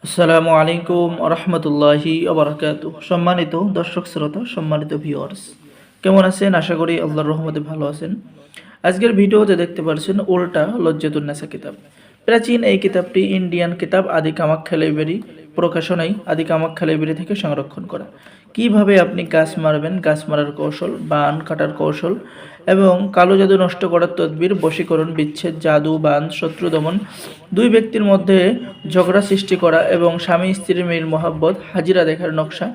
আসসালামু আলাইকুম রহমতুল্লাহি ওবরাকাতু। সম্মানিত দর্শক শ্রোতা, সম্মানিত ভিউয়ার্স, কেমন আছেন? আশা করি আল্লাহর রহমতে ভালো আছেন। আজকের ভিডিওতে দেখতে পাচ্ছেন উল্টা লজ্জাতুন্নেসা কিতাব। প্রাচীন এই কিতাবটি ইন্ডিয়ান কিতাব আদি কামাখ্যা লাইব্রেরি প্রকাশনায় আদি কামাখ্যা লাইব্রেরি থেকে সংরক্ষণ করা। কিভাবে আপনি গাছ মারবেন, গাছ মারার কৌশল, বান কাটার কৌশল এবং কালো জাদু নষ্ট করার তদবির, বশীকরণ, বিচ্ছেদ, জাদু, বান, শত্রু দমন, দুই ব্যক্তির মধ্যে ঝগড়া সৃষ্টি করা এবং স্বামী স্ত্রীর মিল মহাব্বত, হাজিরা দেখার নকশা,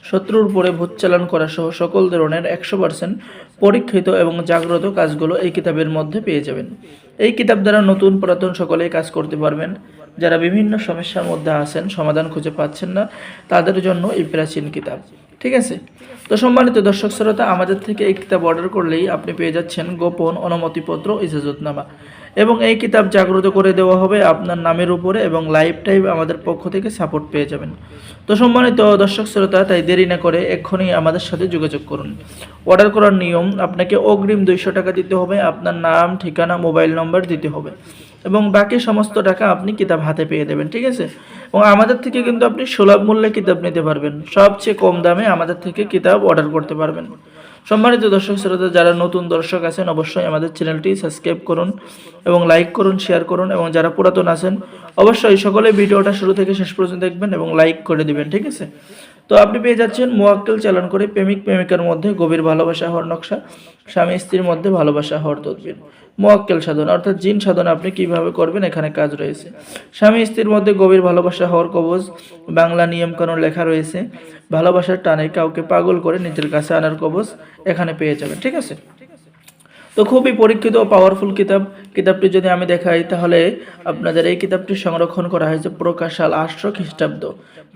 শত্রুর উপরে ভূত চালান করা সহ সকল ধরনের 100% পরীক্ষিত এবং জাগ্রত কাজগুলো এই কিতাবের মধ্যে পেয়ে যাবেন। এই কিতাব দ্বারা নতুন পুরাতন সকলেই কাজ করতে পারবেন। যারা বিভিন্ন সমস্যার মধ্যে আছেন, সমাধান খুঁজে পাচ্ছেন না, তাদের জন্য এই প্রাচীন কিতাব। ঠিক আছে, তো সম্মানিত দর্শক শ্রোতা, আমাদের থেকে এই কিতাব অর্ডার করলেই আপনি পেয়ে যাচ্ছেন গোপন অনুমতিপত্র, ইজাজতনামা, এবং এই কিতাব জাগ্রত করে দেওয়া হবে আপনার নামের উপরে এবং লাইফ টাইম আমাদের পক্ষ থেকে সাপোর্ট পেয়ে যাবেন। তো সম্মানিত দর্শক শ্রোতা, তাই দেরি না করে এক্ষুনি আমাদের সাথে যোগাযোগ করুন। অর্ডার করার নিয়ম: আপনাকে অগ্রিম 200 টাকা দিতে হবে, আপনার নাম, ঠিকানা, মোবাইল নম্বর দিতে হবে এবং বাকি সমস্ত টাকা আপনি কিতাব হাতে পেয়ে দেবেন। ঠিক আছে, এবং আমাদের থেকে কিন্তু আপনি সুলভ মূল্যে কিতাব নিতে পারবেন, সবচেয়ে কম দামে আমাদের থেকে কিতাব অর্ডার করতে পারবেন। সম্মানিত দর্শক শ্রোতা, যারা নতুন দর্শক আছেন অবশ্যই আমাদের চ্যানেলটি সাবস্ক্রাইব করুন এবং লাইক করুন, শেয়ার করুন, এবং যারা পুরাতন আছেন অবশ্যই সকলে ভিডিওটা শুরু থেকে শেষ পর্যন্ত দেখবেন এবং লাইক করে দিবেন। ঠিক আছে, তো আপনি পেয়ে যাচ্ছেন মুয়াক্কেল চালান করে প্রেমিক প্রেমিকার মধ্যে গভীর ভালোবাসা হওয়ার নকশা, স্বামী স্ত্রীর মধ্যে ভালোবাসা হওয়ার তদবির, মুয়াক্কেল সাধনা অর্থাৎ জিন সাধনা আপনি কিভাবে করবেন এখানে কাজ রয়েছে, স্বামী স্ত্রীর মধ্যে গভীর ভালোবাসা হওয়ার কবজ, বাংলা নিয়মকানুন লেখা রয়েছে, ভালোবাসার টানে কাউকে পাগল করে নিজের কাছে আনার কবজ এখানে পেয়ে যাবেন। ঠিক আছে, তো খুবই পরীক্ষিত ও পাওয়ারফুল কিতাব। কিতাবটি যদি আমি দেখাই তাহলে আপনাদের এই কিতাবটি সংরক্ষণ করা হয়েছে প্রকাশ সাল 800 খ্রিস্টাব্দ,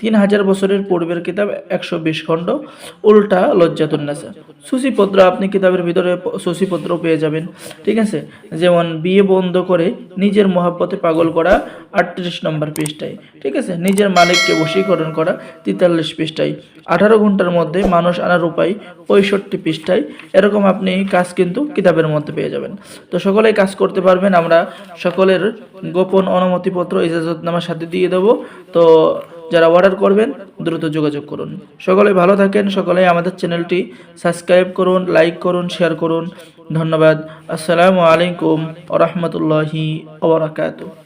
3000 বছরের পূর্বের কিতাব, 120 খণ্ড, উল্টা লজ্জাতুন্নেসা। সূচিপত্র আপনি কিতাবের ভিতরে সূচিপত্র পেয়ে যাবেন। ঠিক আছে, যেমন বিয়ে বন্ধ করে নিজের মহাব্বতে পাগল করা 38 নম্বর পৃষ্ঠায়। ঠিক আছে, নিজের মালিককে বশীকরণ করা 43 পৃষ্ঠায়, 18 ঘন্টার মধ্যে মানুষ আনার উপায় 65 পৃষ্ঠায়। এরকম আপনি কাজ কিন্তু কিতাবের মধ্যে পেয়ে যাবেন। তো সকলেই কাজ করতে পারবেন, আমরা সকলের গোপন অনুমতিপত্র ইজাজতনামার সাথে দিয়ে দেব। তো যারা অর্ডার করবেন দ্রুত যোগাযোগ করুন। সকলে ভালো থাকেন, সকলেই আমাদের চ্যানেলটি সাবস্ক্রাইব করুন, লাইক করুন, শেয়ার করুন। ধন্যবাদ। আসসালামু আলাইকুম ওয়া রাহমাতুল্লাহি ওয়া বারাকাতুহু।